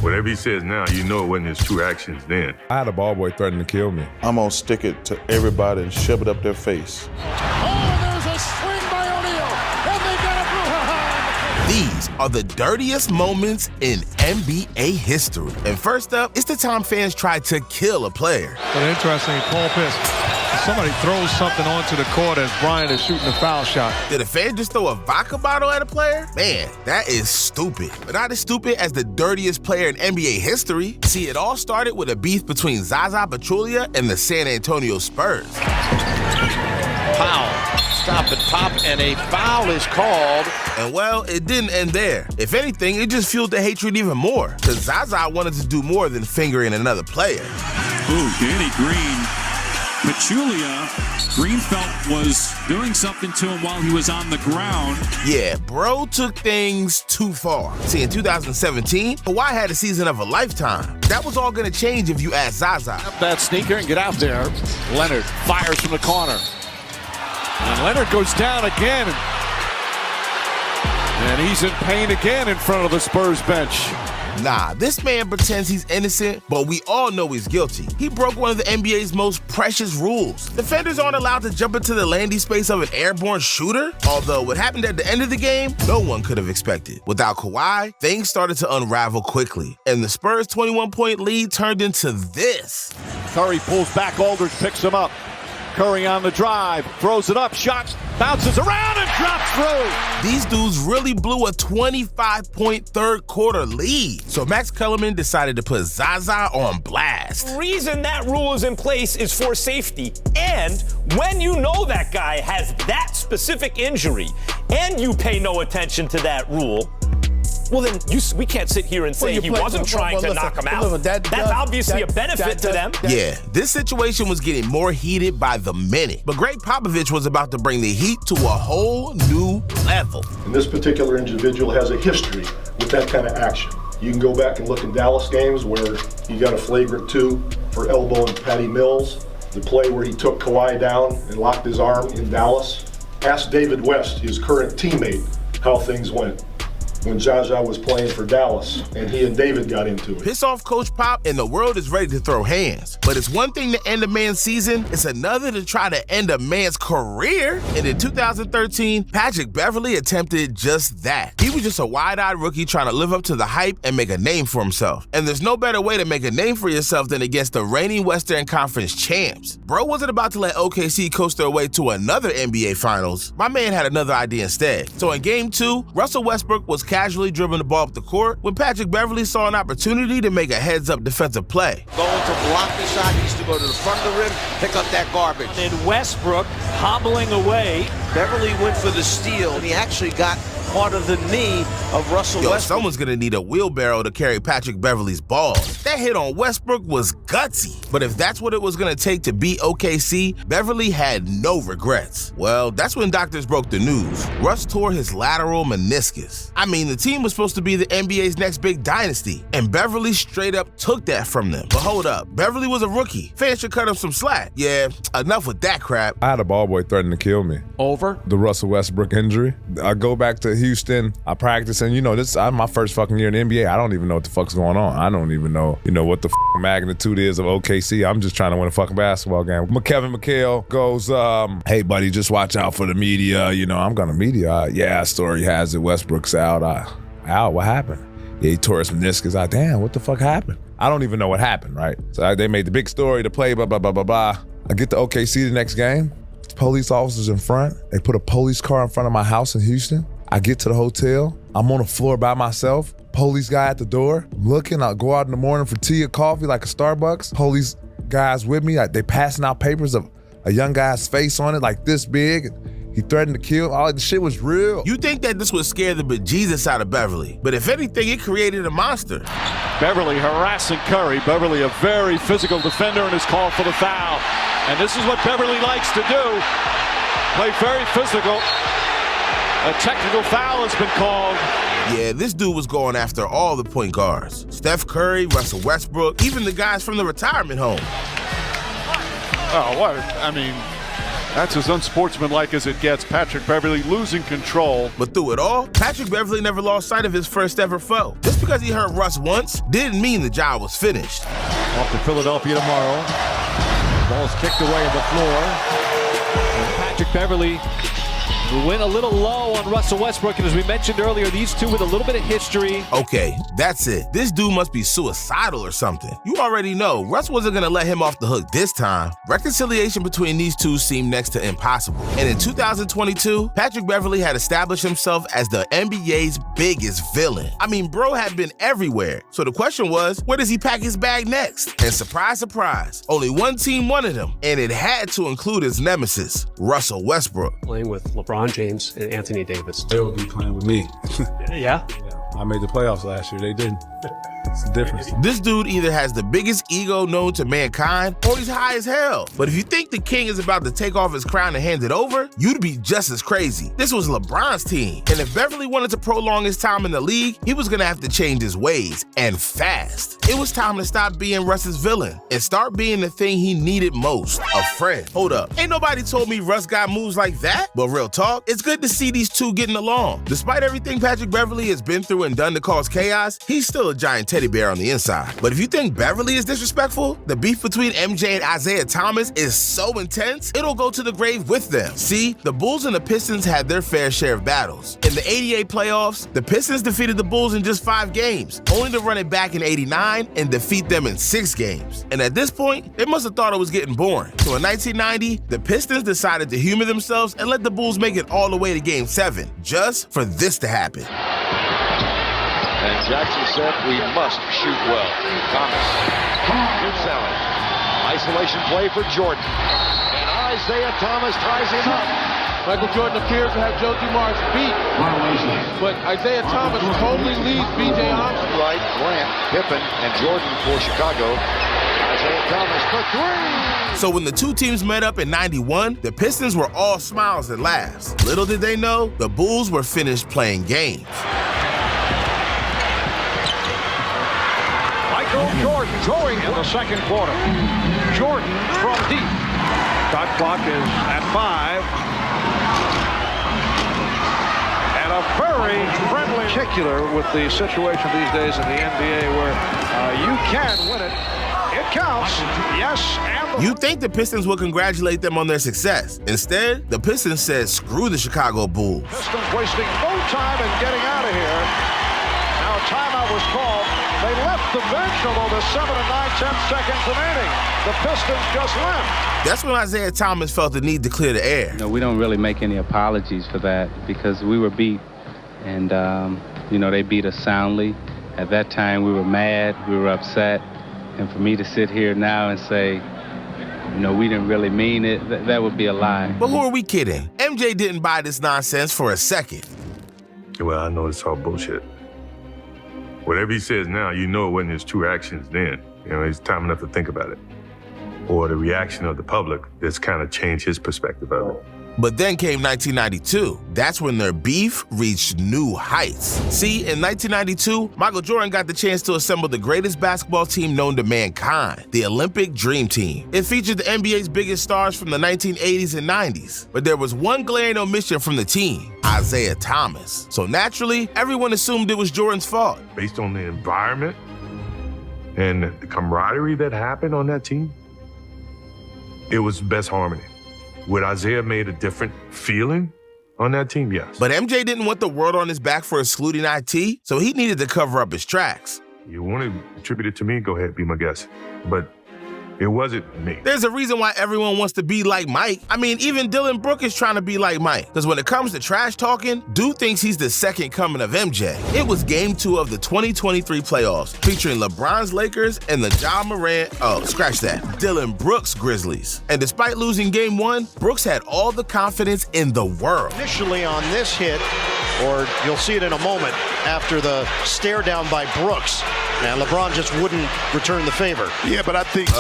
Whatever he says now, you know it wasn't his true actions then. I had a ball boy threaten to kill me. I'm gonna stick it to everybody and shove it up their face. Oh, there's a swing by O'Neal, and they got a Bruja. These are the dirtiest moments in NBA history. And first up, it's the time fans tried to kill a player. But interesting, Paul Pierce. Somebody throws something onto the court as Bryant is shooting a foul shot. Did a fan just throw a vodka bottle at a player? Man, that is stupid. But not as stupid as the dirtiest player in NBA history. See, it all started with a beef between Zaza Pachulia and the San Antonio Spurs. Foul. Stop and pop, and a foul is called. And well, it didn't end there. If anything, it just fueled the hatred even more. Because Zaza wanted to do more than fingering another player. Ooh, Danny Green. Pachulia, Green felt was doing something to him while he was on the ground. Yeah, bro took things too far. See, in 2017, Kawhi had a season of a lifetime. That was all gonna change if you ask Zaza. Up that sneaker and get out there. Leonard fires from the corner. And Leonard goes down again. And he's in pain again in front of the Spurs bench. Nah, this man pretends he's innocent, but we all know he's guilty. He broke one of the NBA's most precious rules. Defenders aren't allowed to jump into the landing space of an airborne shooter, although what happened at the end of the game, no one could have expected. Without Kawhi, things started to unravel quickly, and the Spurs' 21-point lead turned into this. Curry pulls back, Aldridge picks him up. Curry on the drive, throws it up, shot, bounces around and drops through. These dudes really blew a 25-point third quarter lead. So Max Kellerman decided to put Zaza on blast. The reason that rule is in place is for safety. And when you know that guy has that specific injury and you pay no attention to that rule, well, then we can't sit here and say he wasn't trying to knock him out. That's obviously a benefit to them. Yeah, this situation was getting more heated by the minute. But Greg Popovich was about to bring the Heat to a whole new level. And this particular individual has a history with that kind of action. You can go back and look in Dallas games where he got a flagrant 2 for elbowing Patty Mills. The play where he took Kawhi down and locked his arm in Dallas. Ask David West, his current teammate, how things went when Zaza was playing for Dallas and he and David got into it. Piss off Coach Pop and the world is ready to throw hands. But it's one thing to end a man's season, it's another to try to end a man's career. And in 2013, Patrick Beverley attempted just that. He was just a wide-eyed rookie trying to live up to the hype and make a name for himself. And there's no better way to make a name for yourself than against the reigning Western Conference champs. Bro wasn't about to let OKC coast their way to another NBA Finals. My man had another idea instead. So in Game 2, Russell Westbrook was casually dribbling the ball up the court when Patrick Beverley saw an opportunity to make a heads-up defensive play. Going to block the shot, he used to go to the front of the rim, pick up that garbage. And Westbrook hobbling away. Beverley went for the steal, and he actually got part of the knee of Russell Westbrook. Someone's gonna need a wheelbarrow to carry Patrick Beverley's balls. That hit on Westbrook was gutsy. But if that's what it was gonna take to beat OKC, Beverley had no regrets. Well, that's when doctors broke the news. Russ tore his lateral meniscus. I mean, the team was supposed to be the NBA's next big dynasty, and Beverley straight up took that from them. But hold up, Beverley was a rookie. Fans should cut him some slack. Yeah, enough with that crap. I had a ball boy threaten to kill me. Over? The Russell Westbrook injury. I go back to Houston, I practice, and I'm my first fucking year in the NBA. I don't even know what the fuck's going on. I don't even know, what the magnitude is of OKC. I'm just trying to win a fucking basketball game. Kevin McHale goes, hey buddy, just watch out for the media. I'm gonna media. Yeah, story has it, Westbrook's out. Out, what happened? Yeah, he tore his meniscus. Damn, what the fuck happened? I don't even know what happened, right? So they made the big story, the play, blah, blah, blah, blah, blah. I get to OKC the next game. Police officers in front. They put a police car in front of my house in Houston. I get to the hotel. I'm on the floor by myself. Police guy at the door. I'm looking. I'll go out in the morning for tea or coffee like a Starbucks. Police guys with me. They passing out papers of a young guy's face on it like this big. He threatened to kill. All the shit was real. You think that this would scare the bejesus out of Beverley, but if anything, it created a monster. Beverley harassing Curry. Beverley, a very physical defender, and is called for the foul. And this is what Beverley likes to do. Play very physical. A technical foul has been called. Yeah, this dude was going after all the point guards. Steph Curry, Russell Westbrook, even the guys from the retirement home. Oh, what? I mean, That's as unsportsmanlike as it gets. Patrick Beverley losing control. But through it all, Patrick Beverley never lost sight of his first ever foe. Just because he hurt Russ once didn't mean the job was finished. Off to Philadelphia tomorrow. Ball's kicked away at the floor. And Patrick Beverley went a little low on Russell Westbrook, and as we mentioned earlier, these two with a little bit of history. Okay, that's it. This dude must be suicidal or something. You already know, Russ wasn't gonna let him off the hook this time. Reconciliation between these two seemed next to impossible. And in 2022, Patrick Beverley had established himself as the NBA's biggest villain. I mean, bro had been everywhere. So the question was, where does he pack his bag next? And surprise, surprise, only one team wanted him, and it had to include his nemesis, Russell Westbrook. Playing with LeBron James and Anthony Davis. They would be playing with me. Yeah? I made the playoffs last year. They didn't. It's the difference. This dude either has the biggest ego known to mankind or he's high as hell. But if you think the king is about to take off his crown and hand it over, you'd be just as crazy. This was LeBron's team. And if Beverley wanted to prolong his time in the league, he was gonna have to change his ways, and fast. It was time to stop being Russ's villain and start being the thing he needed most, a friend. Hold up, ain't nobody told me Russ got moves like that? But real talk, it's good to see these two getting along. Despite everything Patrick Beverley has been through and done to cause chaos, he's still a giant teddy bear on the inside. But if you think Beverley is disrespectful, the beef between MJ and Isaiah Thomas is so intense, it'll go to the grave with them. See, the Bulls and the Pistons had their fair share of battles. In the '88 playoffs, the Pistons defeated the Bulls in just 5 games, only to run it back in '89 and defeat them in 6 games. And at this point, they must have thought it was getting boring. So in 1990, the Pistons decided to humor themselves and let the Bulls make it all the way to Game 7, just for this to happen. And Jackson said, we must shoot well. Thomas, shoots out. Isolation play for Jordan. And Isaiah Thomas ties him up. Michael Jordan appears to have Joe Dumars beat. But Isaiah Thomas totally leads B.J. Armstrong. Right, Grant, Pippen, and Jordan for Chicago. Isaiah Thomas for 3. So when the two teams met up in '91, the Pistons were all smiles and laughs. Little did they know, the Bulls were finished playing games. Jordan going in the second quarter. Jordan from deep. Shot clock is at 5. And a very friendly, particular with the situation these days in the NBA where you can win it. It counts. Yes, and You'd think the Pistons would congratulate them on their success. Instead, the Pistons said, screw the Chicago Bulls. Pistons wasting no time in getting out of here. Now a timeout was called. They left the bench, although there's 7 and 9/10 seconds remaining. The Pistons just left. That's when Isaiah Thomas felt the need to clear the air. No, we don't really make any apologies for that because we were beat. And, they beat us soundly. At that time, we were mad, we were upset. And for me to sit here now and say, we didn't really mean it, that would be a lie. But who are we kidding? MJ didn't buy this nonsense for a second. Well, I know it's all bullshit. Whatever he says now, you know it wasn't his true actions then. It's time enough to think about it. Or the reaction of the public that's kind of changed his perspective of it. But then came 1992. That's when their beef reached new heights. See, in 1992, Michael Jordan got the chance to assemble the greatest basketball team known to mankind, the Olympic Dream Team. It featured the NBA's biggest stars from the 1980s and 90s. But there was one glaring omission from the team, Isaiah Thomas. So naturally, everyone assumed it was Jordan's fault. Based on the environment and the camaraderie that happened on that team, it was best harmony. Would Isaiah made a different feeling on that team? Yes. But MJ didn't want the world on his back for excluding IT, so he needed to cover up his tracks. You want to attribute it to me? Go ahead, be my guest. But it wasn't me. There's a reason why everyone wants to be like Mike. I mean, even Dylan Brooks is trying to be like Mike. Because when it comes to trash talking, dude thinks he's the second coming of MJ. It was Game 2 of the 2023 playoffs, featuring LeBron's Lakers and the Ja Morant, Dylan Brooks Grizzlies. And despite losing Game 1, Brooks had all the confidence in the world. Initially on this hit, or you'll see it in a moment, after the stare down by Brooks, and LeBron just wouldn't return the favor. Yeah, but I think...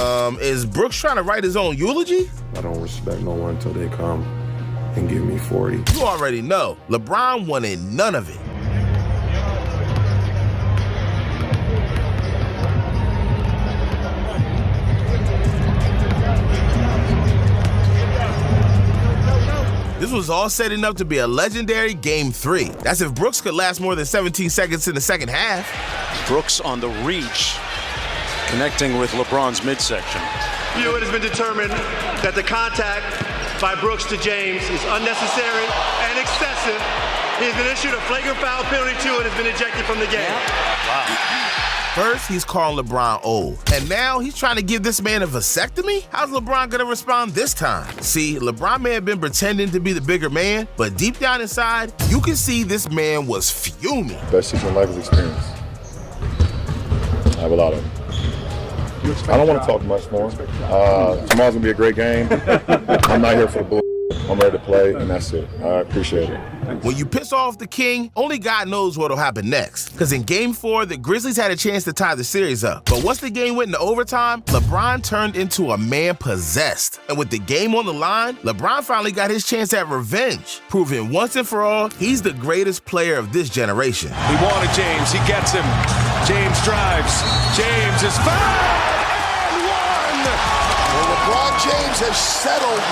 is Brooks trying to write his own eulogy? I don't respect no one until they come and give me 40. You already know, LeBron wanted none of it. was all setting up to be a legendary Game 3. That's if Brooks could last more than 17 seconds in the second half. Brooks on the reach, connecting with LeBron's midsection. It has been determined that the contact by Brooks to James is unnecessary and excessive. He's been issued a flagrant foul penalty too and has been ejected from the game. Wow. First, he's calling LeBron old. And now he's trying to give this man a vasectomy? How's LeBron gonna respond this time? See, LeBron may have been pretending to be the bigger man, but deep down inside, you can see this man was fuming. Best season life experience. I have a lot of them. I don't want to talk much more. Tomorrow's gonna be a great game. I'm not here for the bull. I'm ready to play, and that's it. I appreciate it. When you piss off the king, only God knows what'll happen next. Because in Game 4, the Grizzlies had a chance to tie the series up. But once the game went into overtime, LeBron turned into a man possessed. And with the game on the line, LeBron finally got his chance at revenge, proving once and for all, he's the greatest player of this generation. He wanted James, he gets him. James drives, James is fouled! LeBron James has settled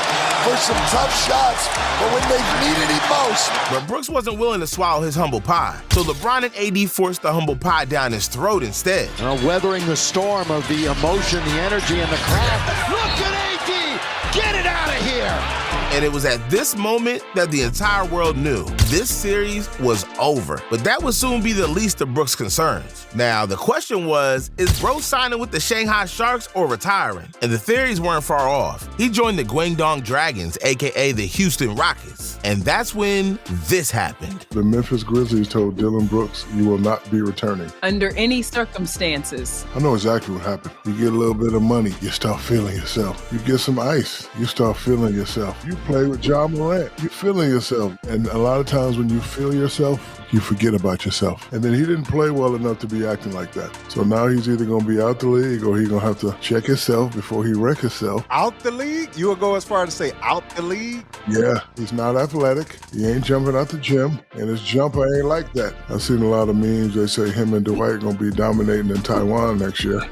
for some tough shots, but when they've needed him most. But Brooks wasn't willing to swallow his humble pie, so LeBron and AD forced the humble pie down his throat instead. Weathering the storm of the emotion, the energy, and the crowd. Look at AD! Get it out of here! And it was at this moment that the entire world knew this series was over. But that would soon be the least of Brooks' concerns. Now, the question was, is Bro signing with the Shanghai Sharks or retiring? And the theories weren't far off. He joined the Guangdong Dragons, aka the Houston Rockets. And that's when this happened. The Memphis Grizzlies told Dylan Brooks, you will not be returning. Under any circumstances. I know exactly what happened. You get a little bit of money, you start feeling yourself. You get some ice, you start feeling yourself. You play with John Morant, you're feeling yourself. And a lot of times when you feel yourself, you forget about yourself. And then he didn't play well enough to be acting like that. So now he's either going to be out the league or he's going to have to check himself before he wreck himself. Out the league? You will go as far as to say out the league? Yeah, he's not athletic. He ain't jumping out the gym. And his jumper ain't like that. I've seen a lot of memes. They say him and Dwight going to be dominating in Taiwan next year.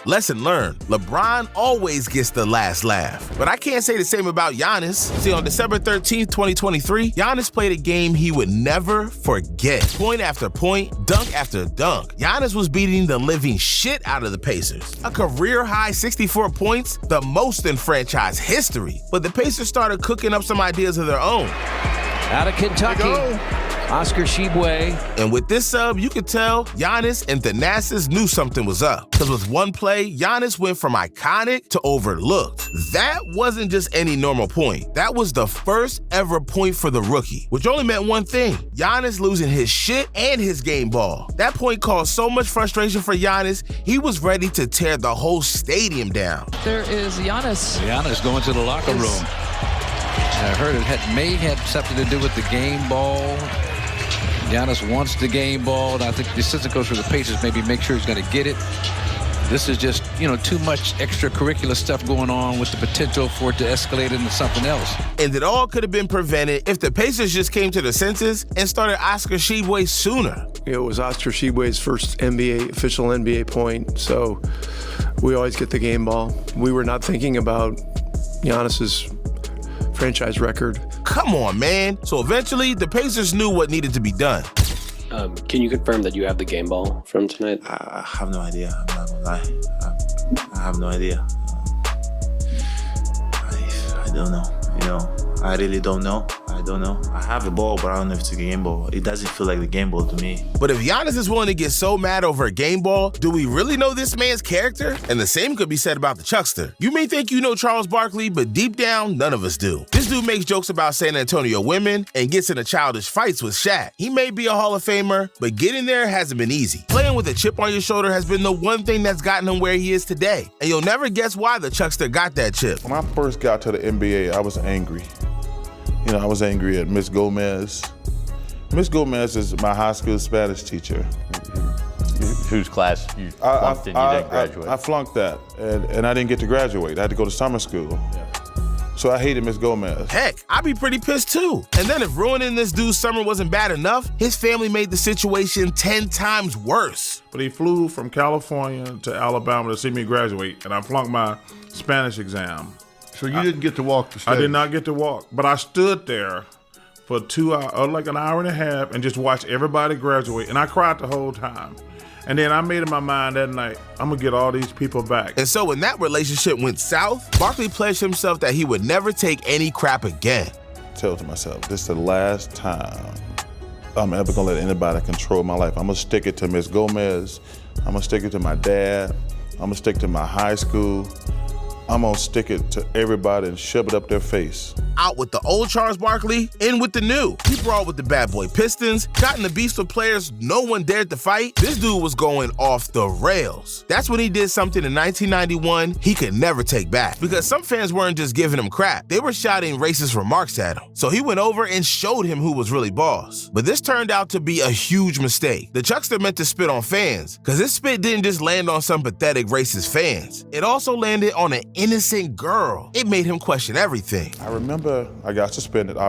Lesson learned, LeBron always gets the last laugh. But I can't say the same about Giannis. See, on December 13th, 2023, Giannis played a game he would never forget. Point after point, dunk after dunk. Giannis was beating the living shit out of the Pacers. A career-high 64 points, the most in franchise history. But the Pacers started cooking up some ideas of their own. Out of Kentucky, Oscar Tshiebwe. And with this sub, you could tell Giannis and Thanasis knew something was up. Because with one play, Giannis went from iconic to overlooked. That wasn't just any normal point. That was the first ever point for the rookie, which only meant one thing: Giannis losing his shit and his game ball. That point caused so much frustration for Giannis, he was ready to tear the whole stadium down. There is Giannis. Giannis going to the locker room. I heard it may have something to do with the game ball. Giannis wants the game ball, and I think the assistant coach for the Pacers maybe make sure he's going to get it. This is just, too much extracurricular stuff going on with the potential for it to escalate into something else. And it all could have been prevented if the Pacers just came to their senses and started Oscar Tshiebwe sooner. It was Oscar Tshiebwe's first official NBA point, so we always get the game ball. We were not thinking about Giannis's franchise record. Come on, man. So eventually, the Pacers knew what needed to be done. Can you confirm that you have the game ball from tonight? I have no idea. I'm not gonna lie. I have no idea. I don't know. I really don't know. I don't know. I have the ball, but I don't know if it's a game ball. It doesn't feel like the game ball to me. But if Giannis is willing to get so mad over a game ball, do we really know this man's character? And the same could be said about the Chuckster. You may think you know Charles Barkley, but deep down, none of us do. This dude makes jokes about San Antonio women and gets into childish fights with Shaq. He may be a Hall of Famer, but getting there hasn't been easy. Playing with a chip on your shoulder has been the one thing that's gotten him where he is today. And you'll never guess why the Chuckster got that chip. When I first got to the NBA, I was angry. I was angry at Miss Gomez. Miss Gomez is my high school Spanish teacher. Whose class you flunked and you didn't graduate? I flunked that, and I didn't get to graduate. I had to go to summer school. So I hated Miss Gomez. Heck, I'd be pretty pissed too. And then if ruining this dude's summer wasn't bad enough, his family made the situation 10 times worse. But he flew from California to Alabama to see me graduate, and I flunked my Spanish exam. So you didn't get to walk the stage? I did not get to walk, but I stood there for 2 hours, like an hour and a half, and just watched everybody graduate, and I cried the whole time. And then I made in my mind that night, I'm going to get all these people back. And so when that relationship went south, Barkley pledged himself that he would never take any crap again. Tell to myself, this is the last time I'm ever going to let anybody control my life. I'm going to stick it to Miss Gomez. I'm going to stick it to my dad. I'm going to stick to my high school. I'm going to stick it to everybody and shove it up their face. Out with the old Charles Barkley, in with the new. He brawled with the bad boy Pistons, got in the beast with players no one dared to fight. This dude was going off the rails. That's when he did something in 1991 he could never take back. Because some fans weren't just giving him crap, they were shouting racist remarks at him. So he went over and showed him who was really boss. But this turned out to be a huge mistake. The Chuckster meant to spit on fans, because this spit didn't just land on some pathetic racist fans. It also landed on an innocent girl. It made him question everything. I remember I got suspended.